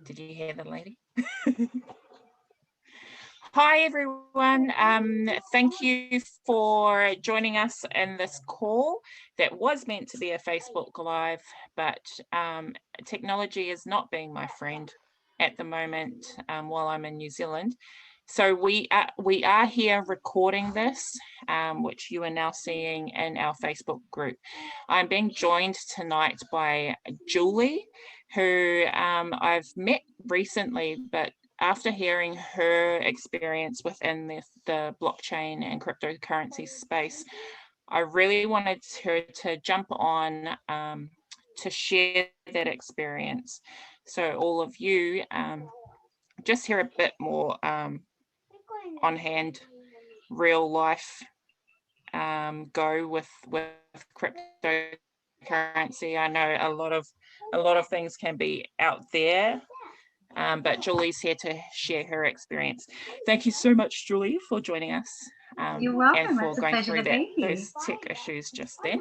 Did you hear the lady? Hi, everyone. Thank you for joining us in this call that was meant to be a Facebook Live, but technology is not being my friend at the moment while I'm in New Zealand. So we are here recording this, which you are now seeing in our Facebook group. I'm being joined tonight by Julie, who I've met recently, but after hearing her experience within the blockchain and cryptocurrency space, I really wanted her to jump on to share that experience. So all of you just hear a bit more on hand, real life go with cryptocurrency. I know a lot of things can be out there, but Julie's here to share her experience. Thank you so much, Julie, for joining us. You're welcome. And for it's a going pleasure through to be here. those tech issues just then.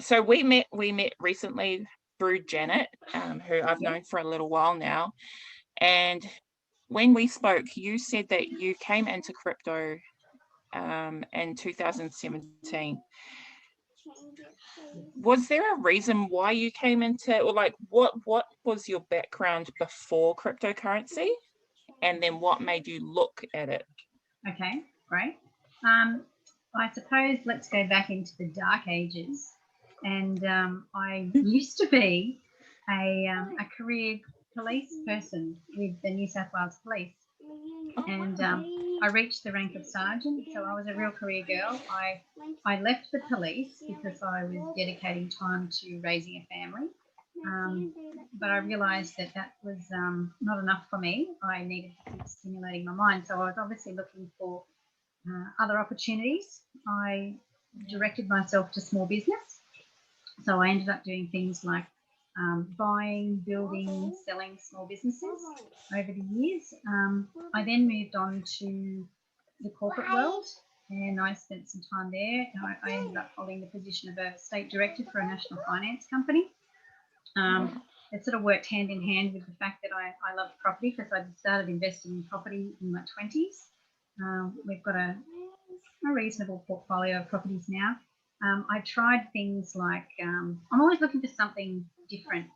So we met recently through Janet, who I've known for a little while now. And when we spoke, you said that you came into crypto in 2017. Was there a reason why you came into, or like what was your background before cryptocurrency, and then what made you look at it? Okay, great. I suppose let's go back into the dark ages, and I used to be a career police person with the New South Wales Police, and I reached the rank of sergeant, so I was a real career girl. I left the police because I was dedicating time to raising a family, but I realised that that was not enough for me. I needed to keep stimulating my mind, so I was obviously looking for other opportunities. I directed myself to small business, so I ended up doing things like buying, building, selling small businesses over the years. I then moved on to the corporate world, and I spent some time there. I ended up holding the position of a state director for a national finance company. It sort of worked hand in hand with the fact that I loved property, because I started investing in property in my 20s. We've got a reasonable portfolio of properties now. I tried things like, I'm always looking for something different.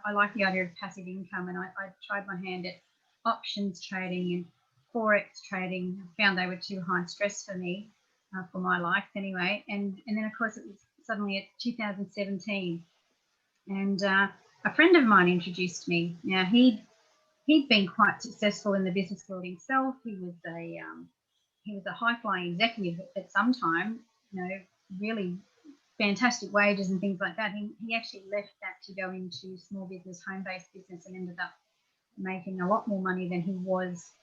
I like the idea of passive income, and I tried my hand at options trading and forex trading. I found they were too high stress for me, for my life anyway. And then of course it was suddenly at 2017, and a friend of mine introduced me. Now he'd been quite successful in the business world himself. He was a high-flying executive at some time, really fantastic wages and things like that. He actually left that to go into small business, home-based business, and ended up making a lot more money than he was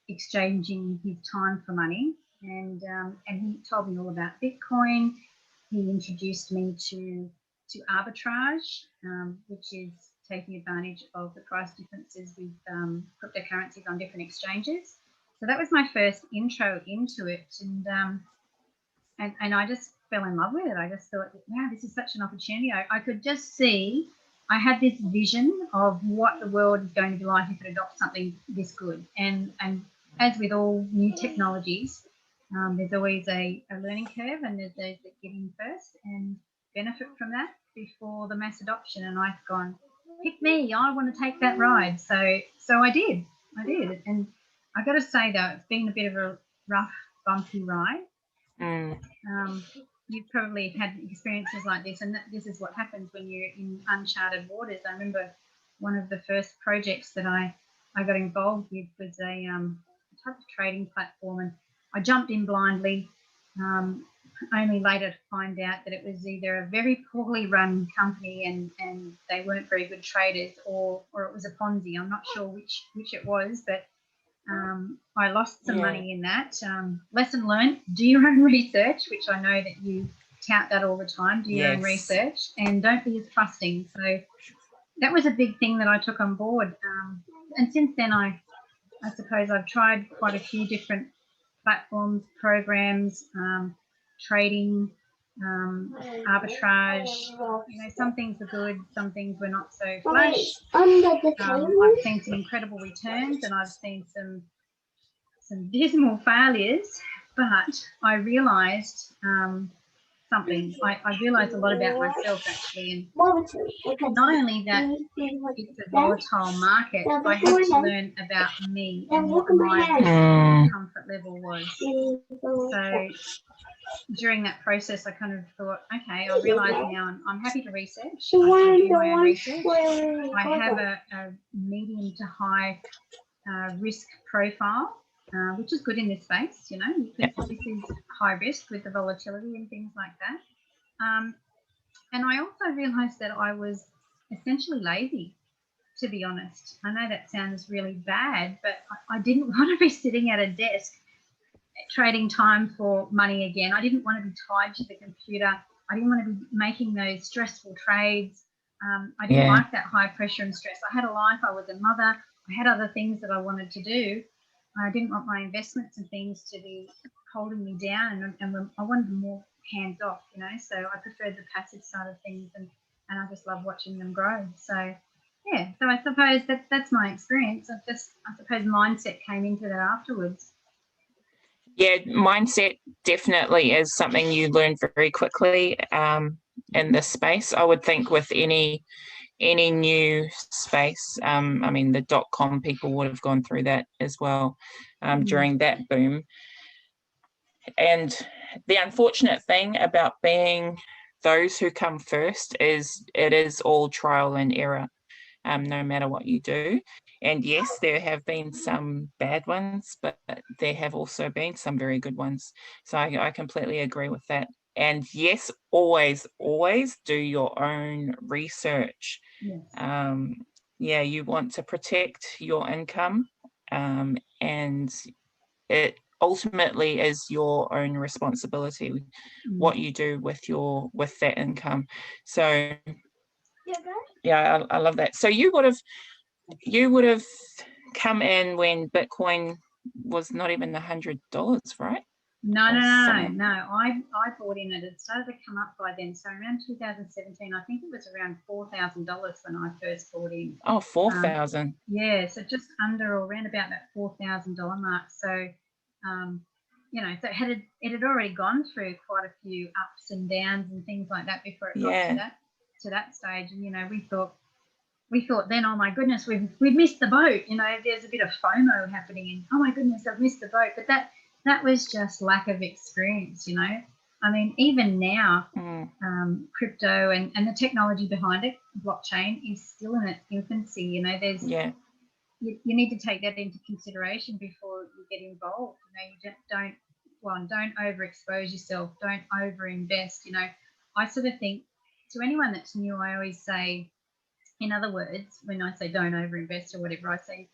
exchanging his time for money. And he told me all about Bitcoin. He introduced me to arbitrage, which is taking advantage of the price differences with cryptocurrencies on different exchanges. So that was my first intro into it, and I just fell in love with it. I just thought, wow, this is such an opportunity. I could just see, I had this vision of what the world is going to be like if it adopts something this good. And as with all new technologies, there's always a learning curve, and there's those that get in first and benefit from that before the mass adoption. And I've gone, pick me, I want to take that ride. So I did. And I got to say though, it's been a bit of a rough, bumpy ride. You've probably had experiences like this, and this is what happens when you're in uncharted waters. I remember one of the first projects that I got involved with was a type of trading platform, and I jumped in blindly, only later to find out that it was either a very poorly run company and they weren't very good traders, or it was a Ponzi. I'm not sure which it was, but I lost some money in that. Lesson learned, do your own research, which I know that you tout that all the time. Do your own research, and don't be as trusting. So that was a big thing that I took on board. And since then, I suppose I've tried quite a few different platforms, programs, trading, arbitrage. Some things were good, some things were not so flash. I've seen some incredible returns, and I've seen some dismal failures, but I realised something. I realised a lot about myself, actually, and not only that it's a volatile market, I had to learn about me and what my comfort level was. So during that process, I kind of thought, okay, I realise now I'm happy to research. I still do my own research. I have a medium to high risk profile, which is good in this space, because this is high risk with the volatility and things like that. And I also realised that I was essentially lazy, to be honest. I know that sounds really bad, but I didn't want to be sitting at a desk trading time for money again. I didn't want to be tied to the computer. I didn't want to be making those stressful trades. I didn't like that high pressure and stress. I had a life. I was a mother. I had other things that I wanted to do. I didn't want my investments and things to be holding me down, and I wanted more hands off, so I preferred the passive side of things, and I just love watching them grow. So yeah, so I suppose that's my experience. I suppose mindset came into that afterwards. Yeah, mindset definitely is something you learn very quickly in this space. I would think with any new space, I mean, the .com people would have gone through that as well during that boom. And the unfortunate thing about being those who come first is it is all trial and error, no matter what you do. And yes, there have been some bad ones, but there have also been some very good ones. So I completely agree with that. And yes, always do your own research. Yes. Yeah, you want to protect your income, and it ultimately is your own responsibility what you do with that income. So yeah, I love that. So you would have come in when Bitcoin was not even $100, right? No. I bought in it. It started to come up by then. So around 2017, I think it was around $4,000 when I first bought in. Oh, 4,000. Yeah, so just under or around about that $4,000 mark. So, so it had already gone through quite a few ups and downs and things like that before it got to that stage. And we thought then, oh my goodness, we've missed the boat. There's a bit of FOMO happening, and oh my goodness, I've missed the boat. But that was just lack of experience. I mean, even now, crypto and the technology behind it, blockchain, is still in its infancy. There's you need to take that into consideration before you get involved. You don't overexpose yourself, don't overinvest. I sort of think to anyone that's new, I always say, in other words, when I say don't overinvest or whatever, I say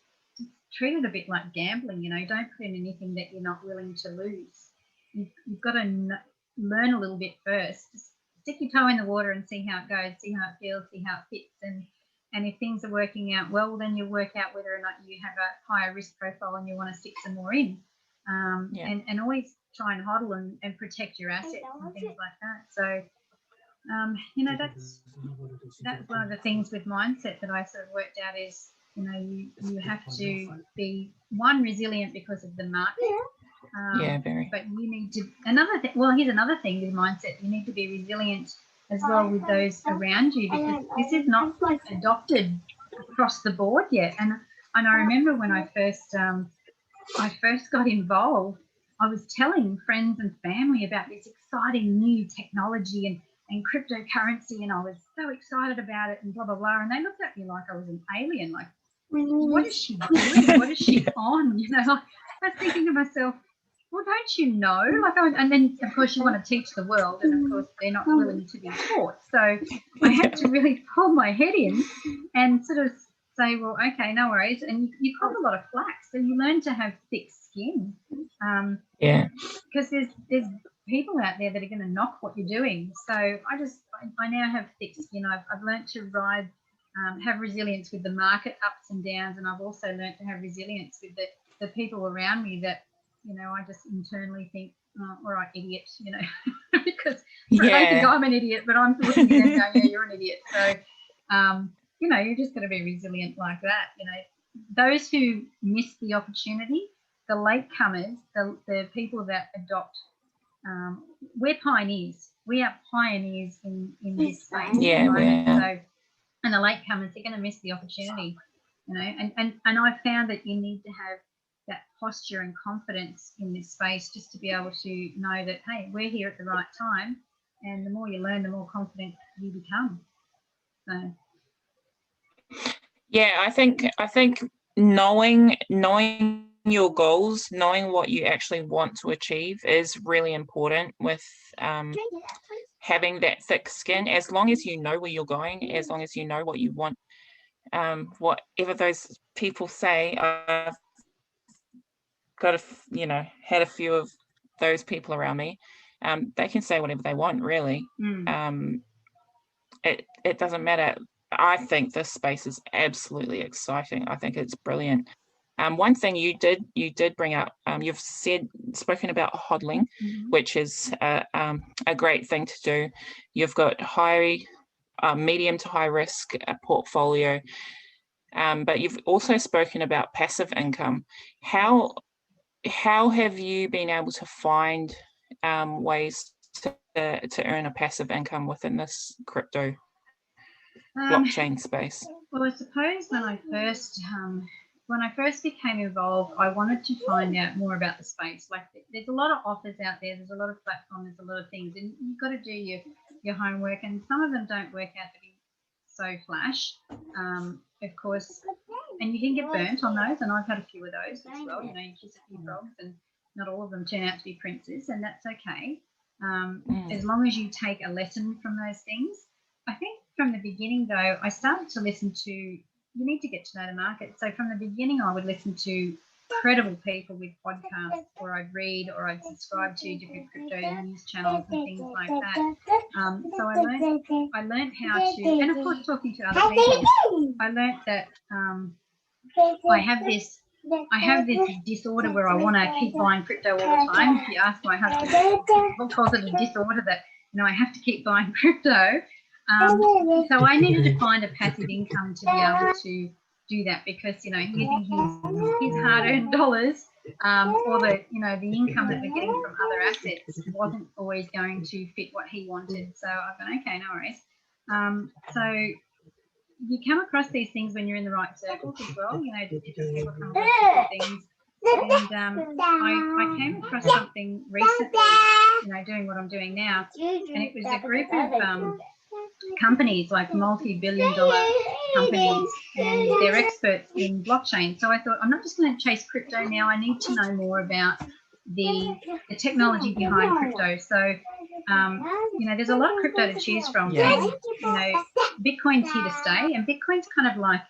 treat it a bit like gambling. Don't put in anything that you're not willing to lose. You've got to learn a little bit first. Just stick your toe in the water and see how it goes, see how it feels, see how it fits. And if things are working out well, then you'll work out whether or not you have a higher risk profile and you want to stick some more in. And always try and hodl and protect your assets and things like that. So, that's one of the things with mindset that I sort of worked out is, you have to be, one, resilient because of the market. Very. But you need to, here's another thing with mindset, you need to be resilient as well with those around you, because this is not adopted across the board yet. And I remember when I first got involved, I was telling friends and family about this exciting new technology and cryptocurrency, and I was so excited about it and blah, blah, blah. And they looked at me like I was an alien, like, what is she doing? What is she on? I was thinking to myself, well, don't you know? And then, of course, you want to teach the world, and, of course, they're not willing to be taught. So I had to really pull my head in and sort of say, well, okay, no worries. And you caught a lot of flack, so you learn to have thick skin. Because there's people out there that are going to knock what you're doing. So I now have thick skin. I've learned to ride, have resilience with the market ups and downs, and I've also learned to have resilience with the people around me that, I just internally think, oh, all right, idiot, because because Yeah. they think I'm an idiot, but I'm looking at them going, yeah, you're an idiot. So, you know, you're just going to be resilient like that. You know, those who miss the opportunity, the latecomers, the people that adopt, we're pioneers. We are pioneers in this space. Yeah, so, and the latecomers, they're going to miss the opportunity. You know, and I've found that you need to have that posture and confidence in this space just to be able to know that, hey, we're here at the right time, and the more you learn, the more confident you become. So yeah, I think knowing your goals, knowing what you actually want to achieve is really important with having that thick skin. As long as you know where you're going, as long as you know what you want, whatever those people say, I've got had a few of those people around me. They can say whatever they want, really. It doesn't matter. I think this space is absolutely exciting. I think it's brilliant. One thing you did bring up, you've spoken about hodling, which is a great thing to do. You've got medium to high risk portfolio, but you've also spoken about passive income. How have you been able to find ways to earn a passive income within this crypto blockchain space? Well, I suppose when I first became involved, I wanted to find out more about the space. Like, there's a lot of offers out there, there's a lot of platforms, there's a lot of things, and you've got to do your homework, and some of them don't work out to be so flash, of course, and you can get burnt on those, and I've had a few of those as well. You know, you kiss a few frogs, and not all of them turn out to be princes, and that's okay. As long as you take a lesson from those things. I think from the beginning, though, I started to listen to, you need to get to know the market. So from the beginning, I would listen to credible people with podcasts, or I'd read, or I'd subscribe to different crypto news channels and things like that. So I learned how to, and of course talking to other people, I learned that I have this disorder where I want to keep buying crypto all the time. If you ask my husband, what calls it a disorder, that, you know, I have to keep buying crypto. So I needed to find a passive income to be able to do that, because, you know, using his hard-earned dollars, or the income that we're getting from other assets wasn't always going to fit what he wanted. So I've gone, okay, no worries. So you come across these things when you're in the right circles as well. You know, people come across different things. And I came across something recently, you know, doing what I'm doing now, and it was a group of companies, like multi-billion-dollar companies, and they're experts in blockchain. So I thought, I'm not just going to chase crypto now. I need to know more about the technology behind crypto. So, you know, there's a lot of crypto to choose from. Yeah. And, you know, Bitcoin's here to stay, and Bitcoin's kind of like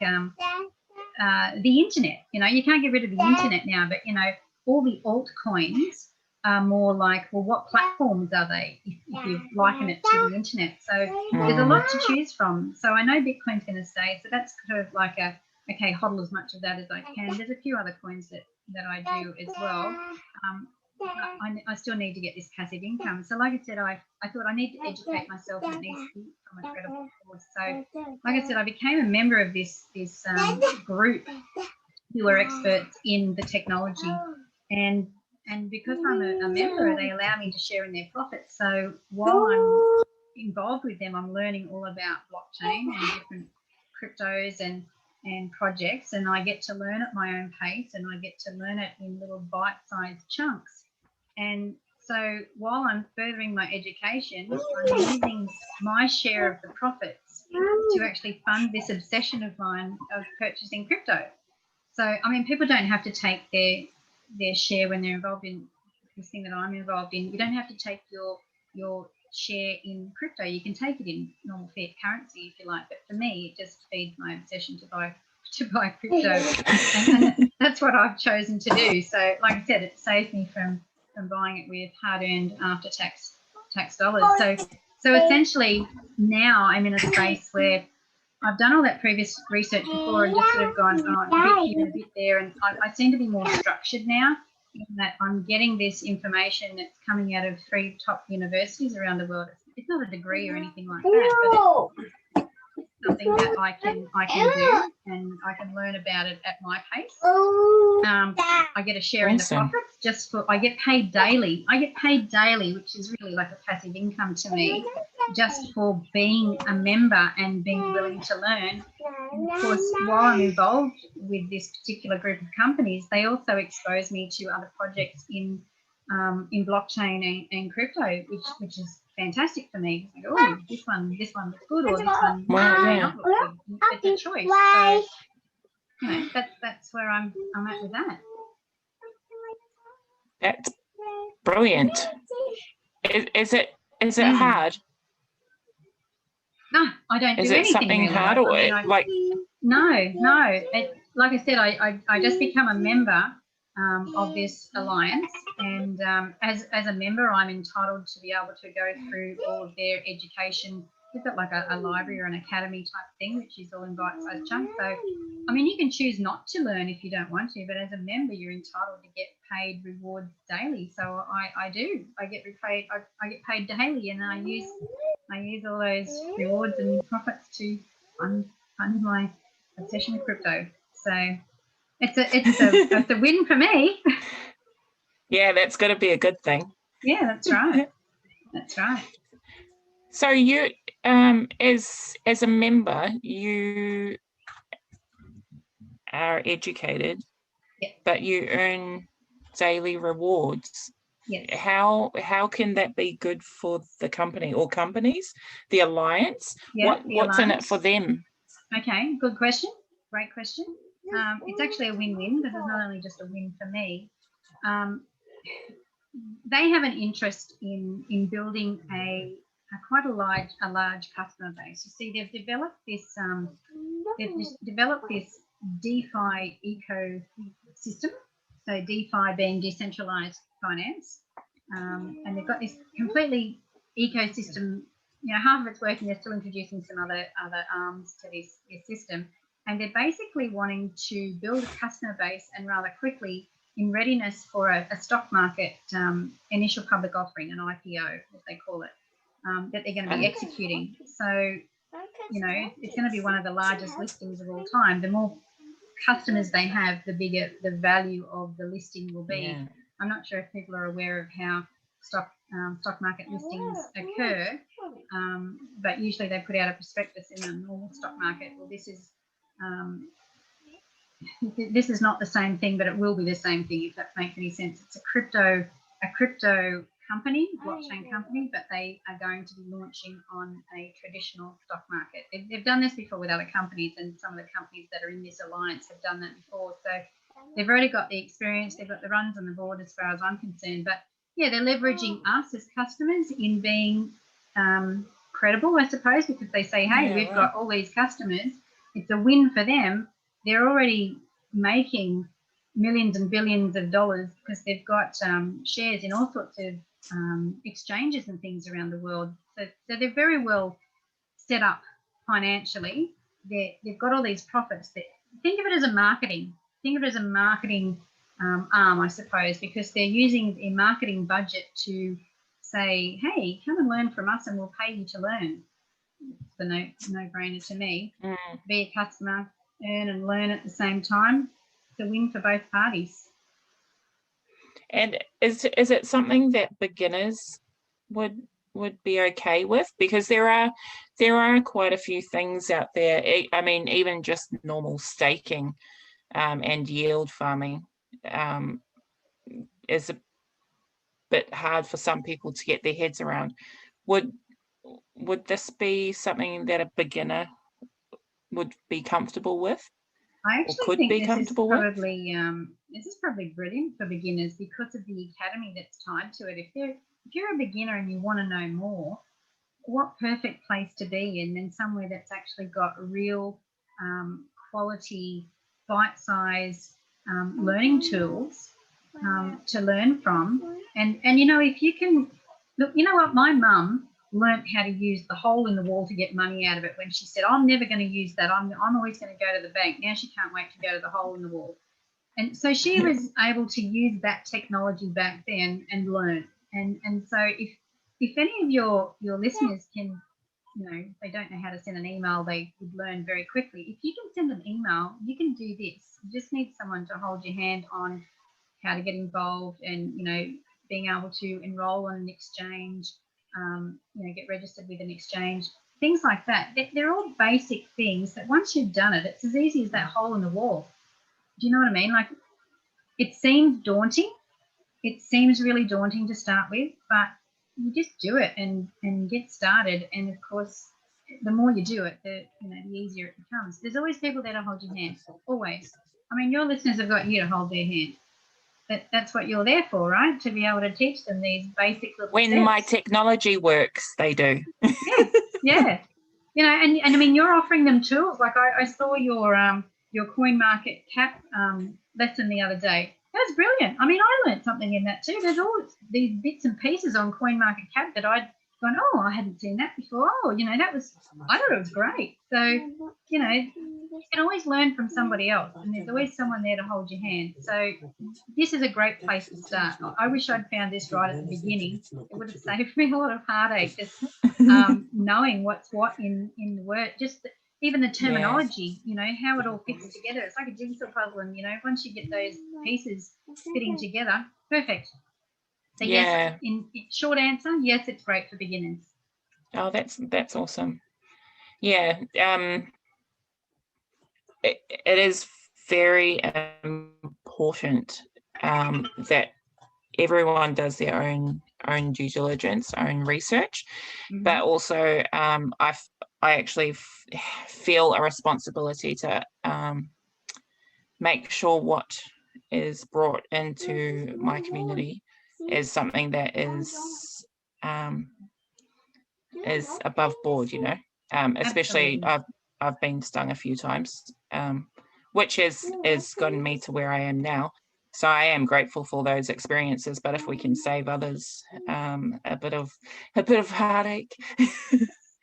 the internet. You know, you can't get rid of the internet now, but, you know, all the altcoins are more like, well, what platforms are they, if you liken it to the internet? So there's a lot to choose from. So I know Bitcoin's going to stay. So that's sort of like okay, hodl as much of that as I can. There's a few other coins that I do as well. I still need to get this passive income. So like I said, I thought I need to educate myself, and it needs to be from a credible source. So like I said, I became a member of this group who are experts in the technology, and because I'm a member, they allow me to share in their profits. So while I'm involved with them, I'm learning all about blockchain and different cryptos and projects, and I get to learn at my own pace, and I get to learn it in little bite-sized chunks. And so while I'm furthering my education, I'm using my share of the profits to actually fund this obsession of mine of purchasing crypto. So, I mean, people don't have to take their share when they're involved in this thing that I'm involved in. You don't have to take your share in crypto. You can take it in normal fiat currency if you like. But for me, it just feeds my obsession to buy crypto, and that's what I've chosen to do. So, like I said, it saves me from buying it with hard-earned after-tax dollars. So essentially, now I'm in a space where I've done all that previous research before and just sort of gone, a bit here and a bit there, and I seem to be more structured now in that I'm getting this information that's coming out of 3 top universities around the world. It's not a degree or anything like that, but it's something that I can do, and I can learn about it at my pace. I get a share in the profits. I get paid daily. Which is really like a passive income to me, just for being a member and being willing to learn. And of course, while I'm involved with this particular group of companies, they also expose me to other projects in blockchain and crypto, which is fantastic for me. Like, oh, this one looks good, or this one may not look good. It's a choice. So, you know, that's where I'm at with that. That's brilliant. Is it hard? No, I don't Is do it anything something really. hard, or like? No. Like I said, I just become a member of this alliance, and as a member, I'm entitled to be able to go through all of their education. They've got like a library or an academy type thing, which is all in bite-sized chunks. So, I mean, you can choose not to learn if you don't want to, but as a member, you're entitled to get paid rewards daily. So I do. I get paid. I get paid daily, and I use all those rewards and profits to fund my obsession with crypto. So it's a win for me. Yeah, that's got to be a good thing. Yeah, that's right. That's right. So you, as a member, you are educated, but you earn daily rewards. Yes. How can that be good for the company or companies, the alliance? Yeah, what's in it for them? Okay, good question. Great question. It's actually a win-win, because it's not only just a win for me. They have an interest in building quite a large customer base. You see, they've developed this DeFi ecosystem. So DeFi being decentralized finance, and they've got this completely ecosystem. You know, half of it's working. They're still introducing some other arms to this system, and they're basically wanting to build a customer base, and rather quickly, in readiness for a stock market initial public offering, an IPO, as they call it, that they're going to be executing. So, you know, it's going to be one of the largest listings of all time. The more customers they have, the bigger the value of the listing will be. Yeah. I'm not sure if people are aware of how stock market listings occur, but usually they put out a prospectus in a normal stock market. Well, this is not the same thing, but it will be the same thing, if that makes any sense. It's a crypto company, blockchain company, but they are going to be launching on a traditional stock market. They've done this before with other companies, and some of the companies that are in this alliance have done that before. So they've already got the experience, they've got the runs on the board as far as I'm concerned. But yeah, they're leveraging us as customers in being credible, I suppose, because they say, hey, we've got all these customers. It's a win for them. They're already making millions and billions of dollars because they've got shares in all sorts of exchanges and things around the world. So they're very well set up financially. They've got all these profits. Think of it as a marketing. Think of it as a marketing arm, I suppose, because they're using a marketing budget to say, hey, come and learn from us and we'll pay you to learn. It's a no-brainer to me. Be a customer, earn and learn at the same time. It's a win for both parties. And is it something that beginners would be okay with? Because there are quite a few things out there. I mean, even just normal staking and yield farming is a bit hard for some people to get their heads around. Would this be something that a beginner would be comfortable with? I actually think this is probably brilliant for beginners because of the academy that's tied to it. If you're a beginner and you want to know more, what perfect place to be in than somewhere that's actually got real quality, bite-sized learning tools to learn from. And you know, if you can look, you know what, my mum learnt how to use the hole in the wall to get money out of it when she said, I'm never going to use that. I'm always going to go to the bank. Now she can't wait to go to the hole in the wall. And so she was able to use that technology back then and learn. And so if any of your listeners can, they don't know how to send an email, they would learn very quickly. If you can send an email, you can do this. You just need someone to hold your hand on how to get involved and, being able to enroll on an exchange, get registered with an exchange, things like that. They're all basic things that once you've done it, it's as easy as that hole in the wall. Do you know what I mean? Like, it seems daunting. It seems really daunting to start with, but you just do it and get started. And of course, the more you do it, the easier it becomes. There's always people there to hold your hand. Always. I mean, your listeners have got you to hold their hand. That's what you're there for, right? To be able to teach them these basic little when steps. My technology works, they do. Yeah. And I mean, you're offering them tools. Like I saw your coin market cap lesson the other day. That was brilliant. I mean, I learned something in that too. There's all these bits and pieces on coin market cap that I'd gone, oh, I hadn't seen that before. Oh, I thought it was great. So, you can always learn from somebody else, and there's always someone there to hold your hand. So this is a great place to start. I wish I'd found this right at the beginning. It would have saved me a lot of heartache, just knowing what's what in the word, just even the terminology, how it all fits together. It's like a jigsaw puzzle, and once you get those pieces fitting together, perfect. So yes, in short answer, yes, it's great for beginners. Oh, that's awesome. Yeah, it is very important that everyone does their own due diligence, own research, but also I actually feel a responsibility to make sure what is brought into my community is something that is above board, especially I've been stung a few times, which has gotten me to where I am now. So I am grateful for those experiences, but if we can save others a bit of heartache,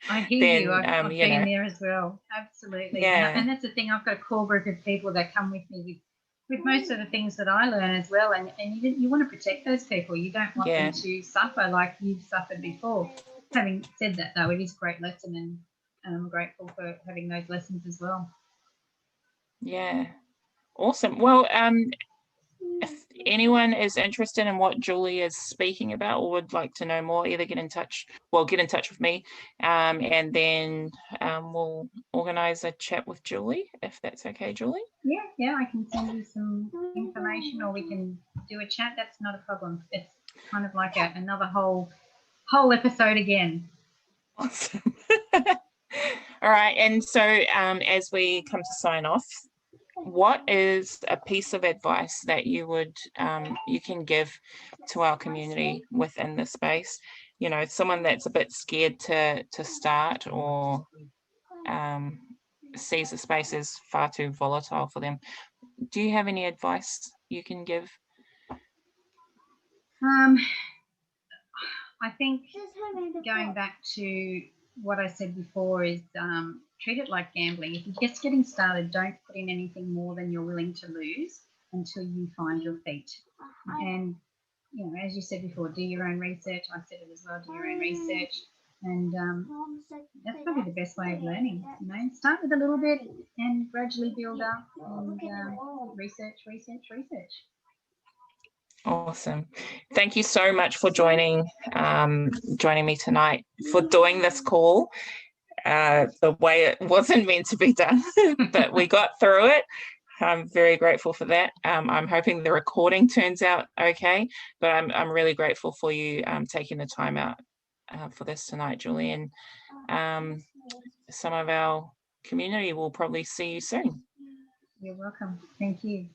I hear you. I've been there as well. Absolutely. Yeah. And that's the thing. I've got a core group of people that come with me with most of the things that I learn as well. And you want to protect those people. You don't want them to suffer like you've suffered before. Having said that, though, it is a great lesson, and I'm grateful for having those lessons as well. Yeah. Awesome. Well, if anyone is interested in what Julie is speaking about or would like to know more, either get in touch with me, and then we'll organise a chat with Julie, if that's okay, Julie. Yeah, I can send you some information, or we can do a chat. That's not a problem. It's kind of like another whole episode again. Awesome. All right, and so as we come to sign off, what is a piece of advice that you can give to our community within this space? Someone that's a bit scared to start, or sees the space as far too volatile for them. Do you have any advice you can give? I think going back to what I said before is treat it like gambling. If you're just getting started, don't put in anything more than you're willing to lose until you find your feet. And, as you said before, do your own research. I said it as well, do your own research. And that's probably the best way of learning. Start with a little bit and gradually build up, and research. Awesome. Thank you so much for joining me tonight, for doing this call the way it wasn't meant to be done, but we got through it. I'm very grateful for that. I'm hoping the recording turns out okay, but I'm really grateful for you taking the time out for this tonight, Julie, and some of our community will probably see you soon. You're welcome. Thank you.